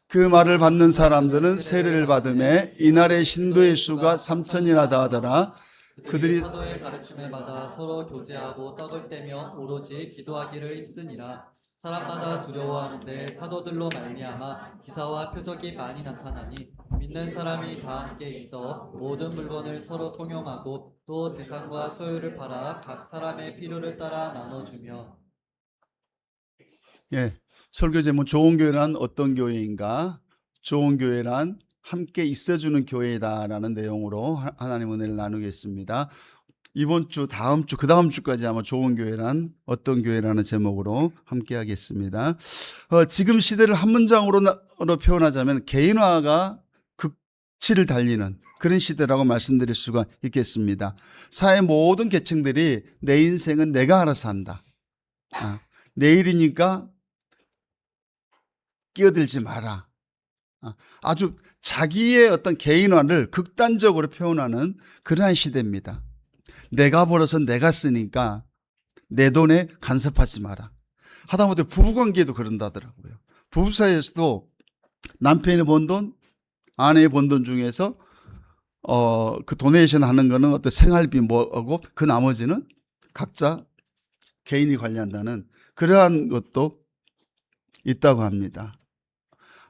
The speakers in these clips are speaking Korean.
그 말을 받는 사람들은 세례를 받음에 이날의 신도의 수가 3천이나 다하더라. 그들이 사도의 가르침을 받아 서로 교제하고 떡을 떼며 오로지 기도하기를 힘쓰니라. 사람마다 두려워하는데 사도들로 말미암아 기사와 표적이 많이 나타나니 믿는 사람이 다 함께 있어 모든 물건을 서로 통용하고 또 재산과 소유를 팔아 각 사람의 필요를 따라 나눠주며. 설교 제목 좋은 교회란 어떤 교회인가? 좋은 교회란 함께 있어주는 교회다라는 내용으로 하나님 은혜를 나누겠습니다. 이번 주, 다음 주, 그 다음 주까지 아마 좋은 교회란 어떤 교회라는 제목으로 함께 하겠습니다. 지금 시대를 한 문장으로 표현하자면 개인화가 극치를 달리는 그런 시대라고 말씀드릴 수가 있겠습니다. 사회 모든 계층들이 내 인생은 내가 알아서 한다. 내일이니까 끼어들지 마라. 아주 자기의 어떤 개인화를 극단적으로 표현하는 그러한 시대입니다. 내가 벌어서 내가 쓰니까 내 돈에 간섭하지 마라. 하다못해 부부관계도 그런다더라고요. 부부 사이에서도 남편이 번 돈, 아내의 번 돈 중에서 그 도네이션 하는 거는 어떤 생활비 뭐하고 그 나머지는 각자 개인이 관리한다는 그러한 것도 있다고 합니다.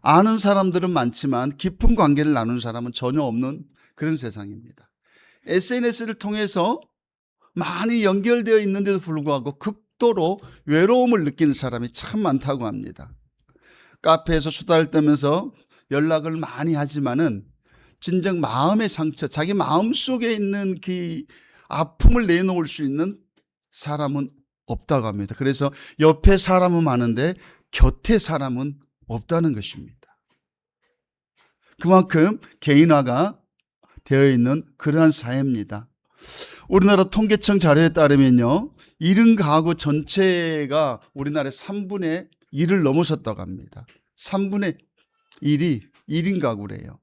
아는 사람들은 많지만 깊은 관계를 나누는 사람은 전혀 없는 그런 세상입니다. SNS를 통해서 많이 연결되어 있는데도 불구하고 극도로 외로움을 느끼는 사람이 참 많다고 합니다. 카페에서 수다를 떨면서 연락을 많이 하지만은 진정 마음의 상처, 자기 마음 속에 있는 그 아픔을 내놓을 수 있는 사람은 없다고 합니다. 그래서 옆에 사람은 많은데 곁에 사람은 없다는 것입니다. 그만큼 개인화가 되어 있는 그러한 사회입니다. 우리나라 통계청 자료에 따르면요, 1인 가구 전체가 우리나라의 3분의 1을 넘어섰다고 합니다. 3분의 1이 1인 가구래요.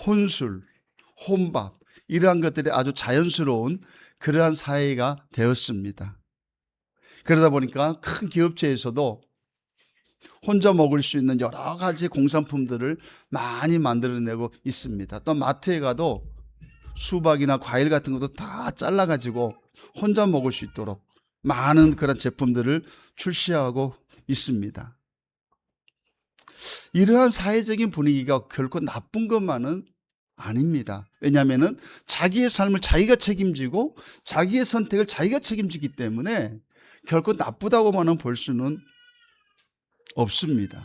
혼술, 혼밥 이러한 것들이 아주 자연스러운 그러한 사회가 되었습니다. 그러다 보니까 큰 기업체에서도 혼자 먹을 수 있는 여러 가지 공산품들을 많이 만들어내고 있습니다. 또 마트에 가도 수박이나 과일 같은 것도 다 잘라가지고 혼자 먹을 수 있도록 많은 그런 제품들을 출시하고 있습니다. 이러한 사회적인 분위기가 결코 나쁜 것만은 아닙니다. 왜냐하면 자기의 삶을 자기가 책임지고 자기의 선택을 자기가 책임지기 때문에 결코 나쁘다고만은 볼 수는 없습니다.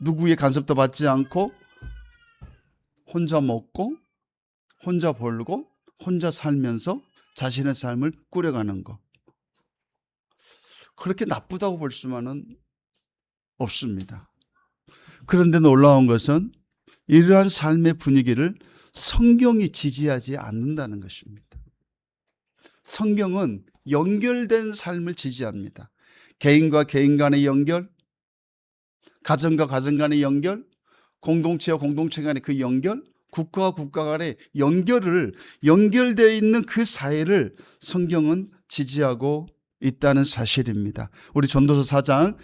누구의 간섭도 받지 않고 혼자 먹고 혼자 벌고 혼자 살면서 자신의 삶을 꾸려가는 것, 그렇게 나쁘다고 볼 수만은 없습니다. 그런데 놀라운 것은 이러한 삶의 분위기를 성경이 지지하지 않는다는 것입니다. 성경은 연결된 삶을 지지합니다. 개인과 개인 간의 연결, 가정과 가정 간의 연결, 공동체와 공동체 간의 그 연결, 국가와 국가 간의 연결되어 있는 그 사회를 성경은 지지하고 있다는 사실입니다. 우리 전도서 4장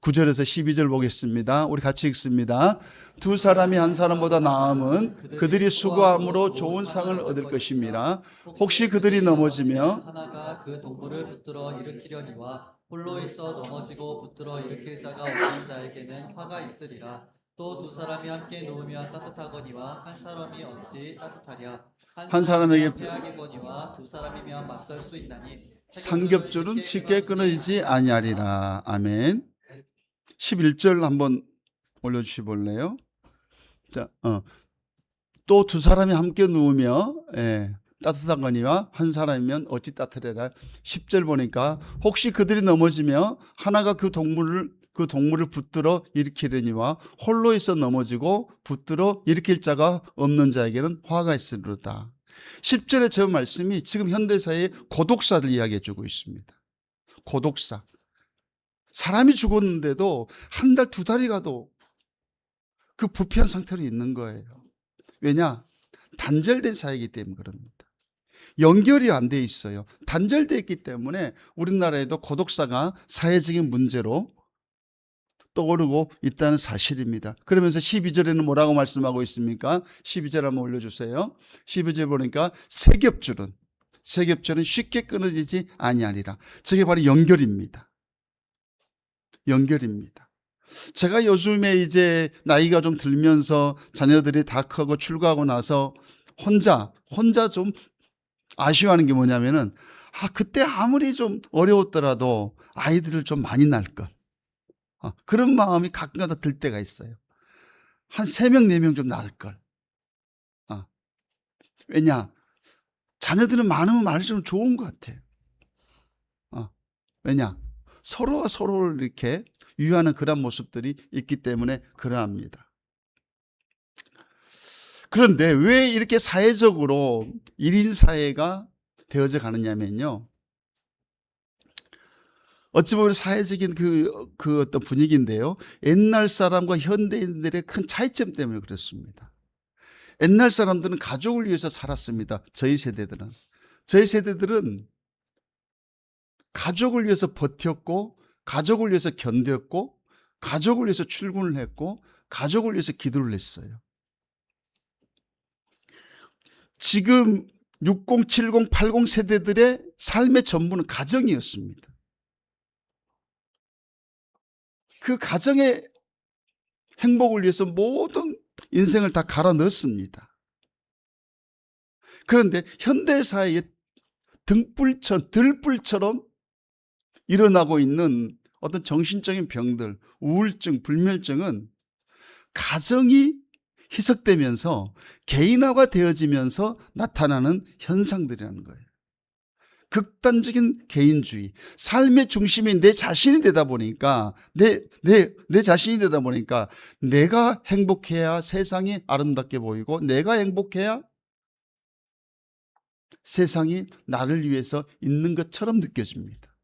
19절에서 12절 보겠습니다. 우리 같이 읽습니다. 두 사람이 한 사람보다 나음은 그들이 수고함으로 좋은 상을 얻을 것입니다. 혹시 그들이 넘어지며 하나가 그 동물을 붙들어 일으키려니와 홀로 있어 넘어지고 붙들어 일으킬 자가 없는 자에게는 화가 있으리라. 또 두 사람이 함께 누우면 따뜻하거니와 한 사람이 어찌 따뜻하랴. 한 사람에게 패하겠거니와 두 사람이면 맞설 수 있나니 삼겹줄은 쉽게 끊어지지 아니하리라. 아멘. 11절 한번 올려주시 볼래요? 자, 또 두 사람이 함께 누우며 따뜻하거니와 한 사람이면 어찌 따뜻해라. 10절 보니까 혹시 그들이 넘어지며 하나가 그 동물을 붙들어 일으키려니와 홀로 있어 넘어지고 붙들어 일으킬 자가 없는 자에게는 화가 있으리로다. 10절의 저 말씀이 지금 현대사의 고독사를 이야기해 주고 있습니다. 고독사. 사람이 죽었는데도 한 달, 두 달이 가도 그 부패한 상태로 있는 거예요. 왜냐? 단절된 사회이기 때문에 그럽니다. 연결이 안 돼 있어요. 단절되어 있기 때문에 우리나라에도 고독사가 사회적인 문제로 떠오르고 있다는 사실입니다. 그러면서 12절에는 뭐라고 말씀하고 있습니까? 12절 한번 올려주세요. 12절 보니까 세겹줄은 쉽게 끊어지지 아니하리라. 저게 바로 연결입니다. 연결입니다. 제가 요즘에 이제 나이가 좀 들면서 자녀들이 다 크고 출가하고 나서 혼자 좀 아쉬워하는 게 뭐냐면은 그때 아무리 좀 어려웠더라도 아이들을 좀 많이 낳을 걸. 그런 마음이 가끔가다 들 때가 있어요. 한 3명, 4명 좀 낳을 걸. 왜냐? 자녀들은 많으면 많을수록 좋은 것 같아요. 왜냐? 서로가 서로를 이렇게 유하는 그런 모습들이 있기 때문에 그러합니다. 그런데 왜 이렇게 사회적으로 1인 사회가 되어져 가느냐면요. 어찌 보면 사회적인 그 어떤 분위기인데요. 옛날 사람과 현대인들의 큰 차이점 때문에 그렇습니다. 옛날 사람들은 가족을 위해서 살았습니다. 저희 세대들은 가족을 위해서 버텼고, 가족을 위해서 견뎠고, 가족을 위해서 출근을 했고, 가족을 위해서 기도를 했어요. 지금 60, 70, 80 세대들의 삶의 전부는 가정이었습니다. 그 가정의 행복을 위해서 모든 인생을 다 갈아 넣었습니다. 그런데 현대사회의 들불처럼 일어나고 있는 어떤 정신적인 병들, 우울증, 불면증은 가정이 희석되면서 개인화가 되어지면서 나타나는 현상들이라는 거예요. 극단적인 개인주의, 삶의 중심이 내 자신이 되다 보니까 내 자신이 되다 보니까 내가 행복해야 세상이 아름답게 보이고 내가 행복해야 세상이 나를 위해서 있는 것처럼 느껴집니다.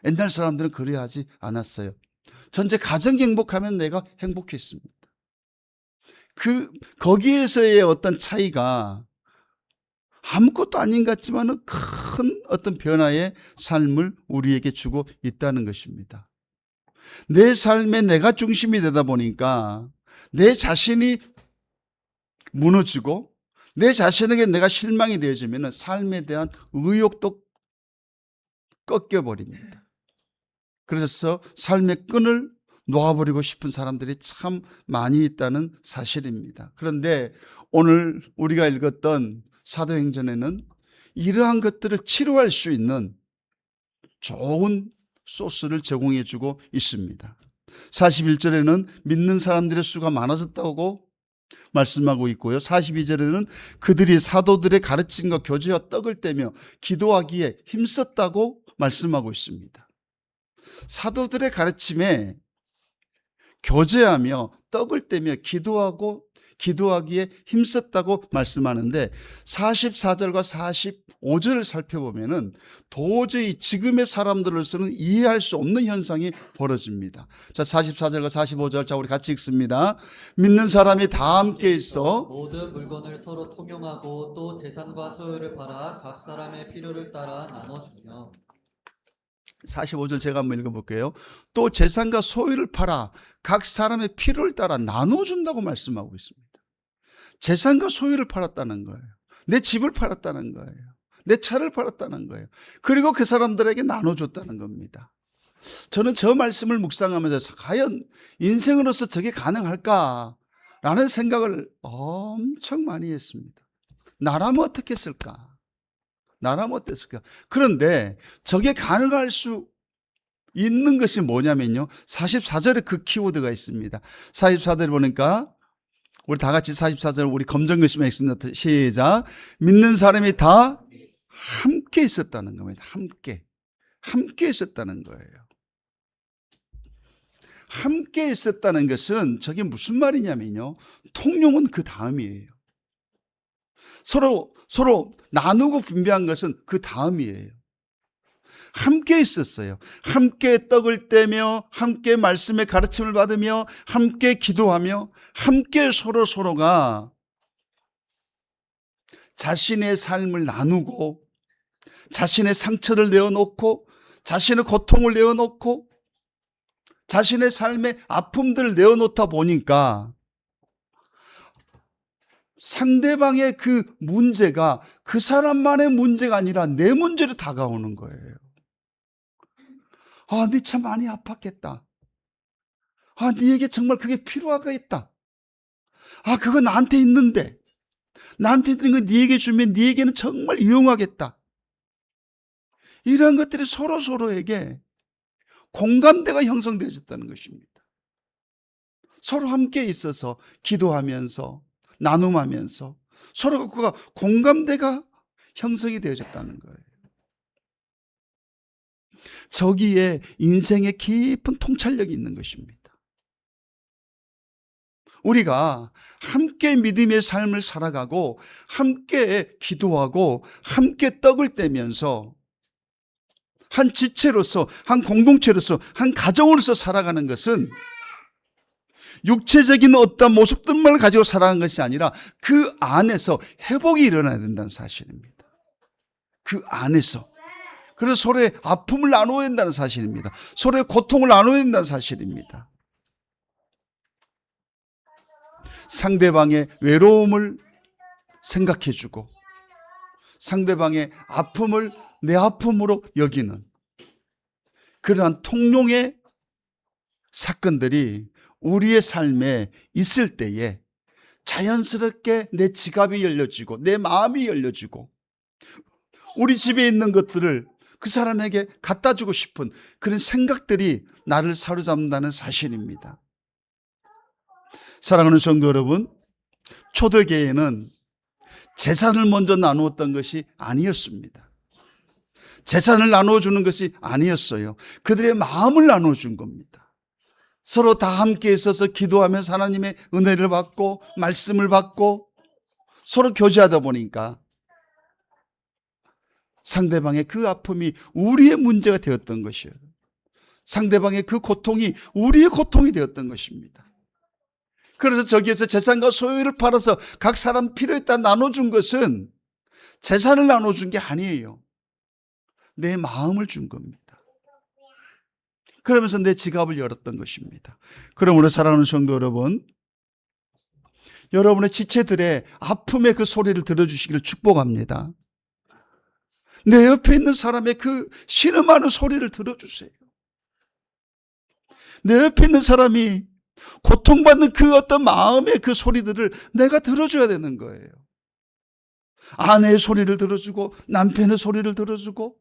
옛날 사람들은 그래야 하지 않았어요. 전체 가정이 행복하면 내가 행복했습니다. 거기에서의 어떤 차이가 아무것도 아닌 것 같지만 큰 어떤 변화의 삶을 우리에게 주고 있다는 것입니다. 내 삶에 내가 중심이 되다 보니까 내 자신이 무너지고 내 자신에게 내가 실망이 되어지면 삶에 대한 의욕도 꺾여버립니다. 그래서 삶의 끈을 놓아버리고 싶은 사람들이 참 많이 있다는 사실입니다. 그런데 오늘 우리가 읽었던 사도행전에는 이러한 것들을 치료할 수 있는 좋은 소스를 제공해 주고 있습니다. 41절에는 믿는 사람들의 수가 많아졌다고 말씀하고 있고요. 42절에는 그들이 사도들의 가르침과 교제와 떡을 떼며 기도하기에 힘썼다고 말씀하고 있습니다. 사도들의 가르침에 교제하며 떡을 떼며 기도하기에 힘썼다고 말씀하는데 44절과 45절을 살펴보면은 도저히 지금의 사람들로서는 이해할 수 없는 현상이 벌어집니다. 자, 44절과 45절, 자, 우리 같이 읽습니다. 믿는 사람이 다 함께 있어 모든 물건을 서로 통용하고 또 재산과 소유를 팔아 각 사람의 필요를 따라 나눠주며 45절 제가 한번 읽어볼게요. 또 재산과 소유를 팔아 각 사람의 필요를 따라 나눠준다고 말씀하고 있습니다. 재산과 소유를 팔았다는 거예요. 내 집을 팔았다는 거예요. 내 차를 팔았다는 거예요. 그리고 그 사람들에게 나눠줬다는 겁니다. 저는 저 말씀을 묵상하면서 과연 인생으로서 저게 가능할까라는 생각을 엄청 많이 했습니다. 나라면 어떻게 했을까? 나라면 어땠을까? 그런데 저게 가능할 수 있는 것이 뭐냐면요. 44절에 그 키워드가 있습니다. 44절을 보니까 우리 다 같이 44절 우리 검정글씨만 읽습니다. 시작. 믿는 사람이 다 함께 있었다는 겁니다. 함께 있었다는 거예요. 함께 있었다는 것은 저게 무슨 말이냐면요. 통용은 그 다음이에요. 서로 나누고 분배한 것은 그 다음이에요. 함께 있었어요. 함께 떡을 떼며 함께 말씀의 가르침을 받으며 함께 기도하며 함께 서로가 자신의 삶을 나누고 자신의 상처를 내어놓고 자신의 고통을 내어놓고 자신의 삶의 아픔들을 내어놓다 보니까 상대방의 그 문제가 그 사람만의 문제가 아니라 내 문제로 다가오는 거예요. 아, 네 참 많이 아팠겠다. 아, 네에게 정말 그게 필요하겠다. 아, 그거 나한테 있는데, 나한테 있는 거 네에게 주면 네에게는 정말 유용하겠다. 이런 것들이 서로에게 공감대가 형성되어졌다는 것입니다. 서로 함께 있어서 기도하면서 나눔하면서 서로가 공감대가 형성이 되어졌다는 거예요. 저기에 인생의 깊은 통찰력이 있는 것입니다. 우리가 함께 믿음의 삶을 살아가고 함께 기도하고 함께 떡을 떼면서 한 지체로서 한 공동체로서 한 가정으로서 살아가는 것은 육체적인 어떤 모습들만 가지고 살아가는 것이 아니라 그 안에서 회복이 일어나야 된다는 사실입니다. 그 안에서. 그래서 서로의 아픔을 나눠야 된다는 사실입니다. 서로의 고통을 나눠야 된다는 사실입니다. 상대방의 외로움을 생각해주고 상대방의 아픔을 내 아픔으로 여기는 그러한 통용의 사건들이 우리의 삶에 있을 때에 자연스럽게 내 지갑이 열려지고 내 마음이 열려지고 우리 집에 있는 것들을 그 사람에게 갖다 주고 싶은 그런 생각들이 나를 사로잡는다는 사실입니다. 사랑하는 성도 여러분, 초대교회는 재산을 먼저 나누었던 것이 아니었습니다. 재산을 나누어주는 것이 아니었어요. 그들의 마음을 나누어준 겁니다. 서로 다 함께 있어서 기도하면서 하나님의 은혜를 받고 말씀을 받고 서로 교제하다 보니까 상대방의 그 아픔이 우리의 문제가 되었던 것이에요. 상대방의 그 고통이 우리의 고통이 되었던 것입니다. 그래서 저기에서 재산과 소유를 팔아서 각 사람 필요에 따라 나눠준 것은 재산을 나눠준 게 아니에요. 내 마음을 준 겁니다. 그러면서 내 지갑을 열었던 것입니다. 그러므로 사랑하는 성도 여러분, 여러분의 지체들의 아픔의 그 소리를 들어주시기를 축복합니다. 내 옆에 있는 사람의 그 신음하는 소리를 들어주세요. 내 옆에 있는 사람이 고통받는 그 어떤 마음의 그 소리들을 내가 들어줘야 되는 거예요. 아내의 소리를 들어주고 남편의 소리를 들어주고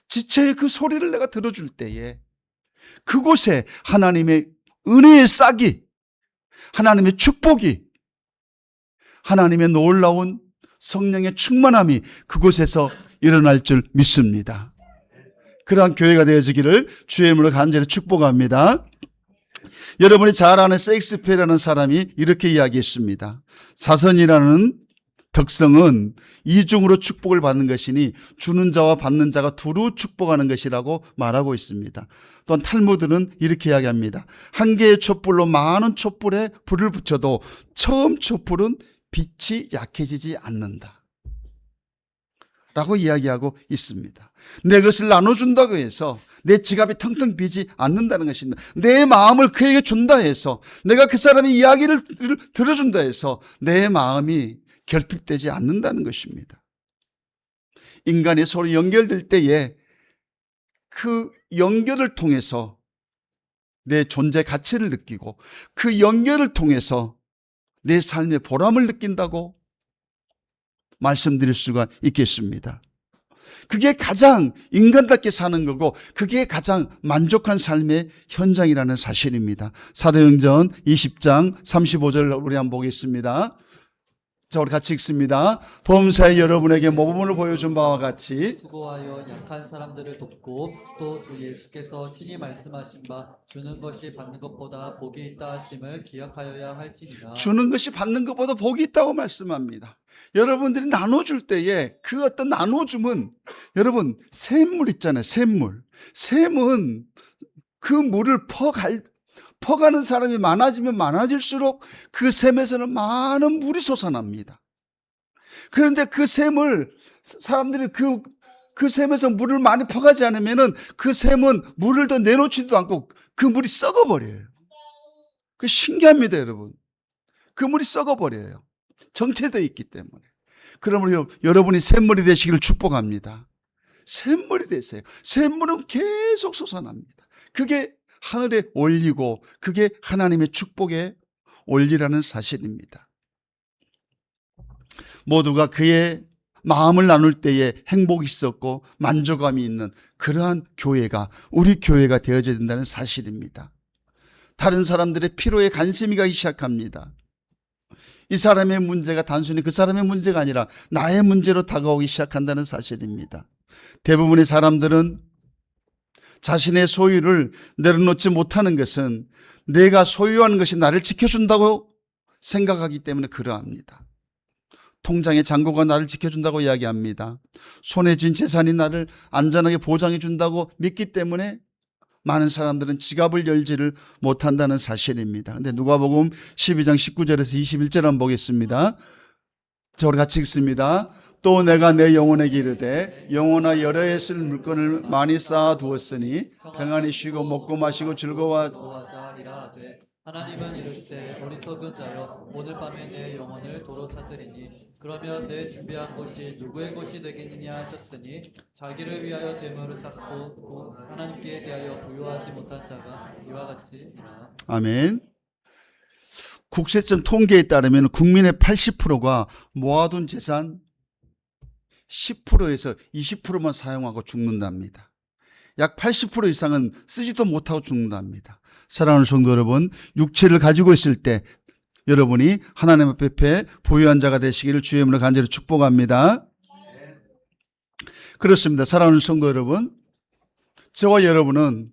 지체의 그 소리를 내가 들어줄 때에 그곳에 하나님의 은혜의 싹이, 하나님의 축복이, 하나님의 놀라운 성령의 충만함이 그곳에서 일어날 줄 믿습니다. 그러한 교회가 되어지기를 주의 이름으로 간절히 축복합니다. 여러분이 잘 아는 셰익스피어라는 사람이 이렇게 이야기했습니다. 사선이라는 덕성은 이중으로 축복을 받는 것이니 주는 자와 받는 자가 두루 축복하는 것이라고 말하고 있습니다. 또한 탈무드는 이렇게 이야기합니다. 한 개의 촛불로 많은 촛불에 불을 붙여도 처음 촛불은 빛이 약해지지 않는다 라고 이야기하고 있습니다. 내 것을 나눠준다고 해서 내 지갑이 텅텅 비지 않는다는 것입니다. 내 마음을 그에게 준다 해서 내가 그 사람의 이야기를 들어준다 해서 내 마음이 결핍되지 않는다는 것입니다. 인간이 서로 연결될 때에 그 연결을 통해서 내 존재 가치를 느끼고 그 연결을 통해서 내 삶의 보람을 느낀다고 말씀드릴 수가 있겠습니다. 그게 가장 인간답게 사는 거고 그게 가장 만족한 삶의 현장이라는 사실입니다. 사도행전 20장 35절 우리 한번 보겠습니다. 자, 우리 같이 읽습니다. 범사에 여러분에게 모범을 보여준 바와 같이 수고하여 약한 사람들을 돕고 또 주 예수께서 친히 말씀하신 바 주는 것이 받는 것보다 복이 있다 하심을 기억하여야 할지니라. 주는 것이 받는 것보다 복이 있다고 말씀합니다. 여러분들이 나눠줄 때에 그 어떤 나눠줌은 여러분 샘물 있잖아요. 샘물. 샘은 그 물을 퍼가는 사람이 많아지면 많아질수록 그 샘에서는 많은 물이 솟아납니다. 그런데 그 샘을 사람들이 그 그 샘에서 물을 많이 퍼가지 않으면은 그 샘은 물을 더 내놓지도 않고 그 물이 썩어버려요. 그 신기합니다, 여러분. 그 물이 썩어버려요. 정체되어 있기 때문에. 그러므로 여러분이 샘물이 되시기를 축복합니다. 샘물이 되세요. 샘물은 계속 솟아납니다. 그게 하늘에 올리고 그게 하나님의 축복에 올리라는 사실입니다. 모두가 그의 마음을 나눌 때에 행복이 있었고 만족감이 있는 그러한 교회가 우리 교회가 되어져야 된다는 사실입니다. 다른 사람들의 피로에 관심이 가기 시작합니다. 이 사람의 문제가 단순히 그 사람의 문제가 아니라 나의 문제로 다가오기 시작한다는 사실입니다. 대부분의 사람들은 자신의 소유를 내려놓지 못하는 것은 내가 소유하는 것이 나를 지켜준다고 생각하기 때문에 그러합니다. 통장의 잔고가 나를 지켜준다고 이야기합니다. 손에 쥔 재산이 나를 안전하게 보장해 준다고 믿기 때문에 많은 사람들은 지갑을 열지를 못한다는 사실입니다. 근데 누가복음 12장 19절에서 21절 한번 보겠습니다. 자, 우리 같이 읽습니다. 또 내가 내 영혼에게 이르되 영혼아 여러 해 쓸 물건을 많이 쌓아 두었으니 평안히 쉬고 먹고 마시고 즐거워하리라 하되 하나님은 이르시되 어리석은 자여 오늘 밤에 내 영혼을 도로 찾으리니 그러면 내 준비한 것이 누구의 것이 되겠느냐 하셨으니 자기를 위하여 재물을 쌓고 하나님께 대하여 부요하지 못한 자가 이와 같이니라. 아멘. 국세청 통계에 따르면 국민의 80%가 모아둔 재산 10%에서 20%만 사용하고 죽는답니다. 약 80% 이상은 쓰지도 못하고 죽는답니다. 사랑하는 성도 여러분, 육체를 가지고 있을 때 여러분이 하나님 앞에 부유한 자가 되시기를 주의 이름으로 간절히 축복합니다. 그렇습니다. 사랑하는 성도 여러분, 저와 여러분은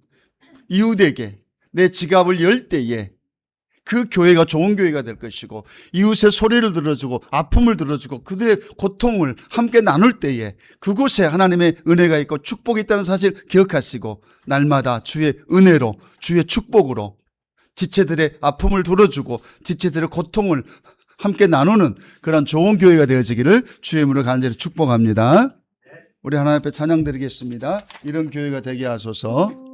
이웃에게 내 지갑을 열 때에 그 교회가 좋은 교회가 될 것이고 이웃의 소리를 들어주고 아픔을 들어주고 그들의 고통을 함께 나눌 때에 그곳에 하나님의 은혜가 있고 축복이 있다는 사실 기억하시고 날마다 주의 은혜로 주의 축복으로 지체들의 아픔을 들어주고 지체들의 고통을 함께 나누는 그런 좋은 교회가 되어지기를 주의 이름으로 간절히 축복합니다. 우리 하나님 앞에 찬양 드리겠습니다. 이런 교회가 되게 하소서.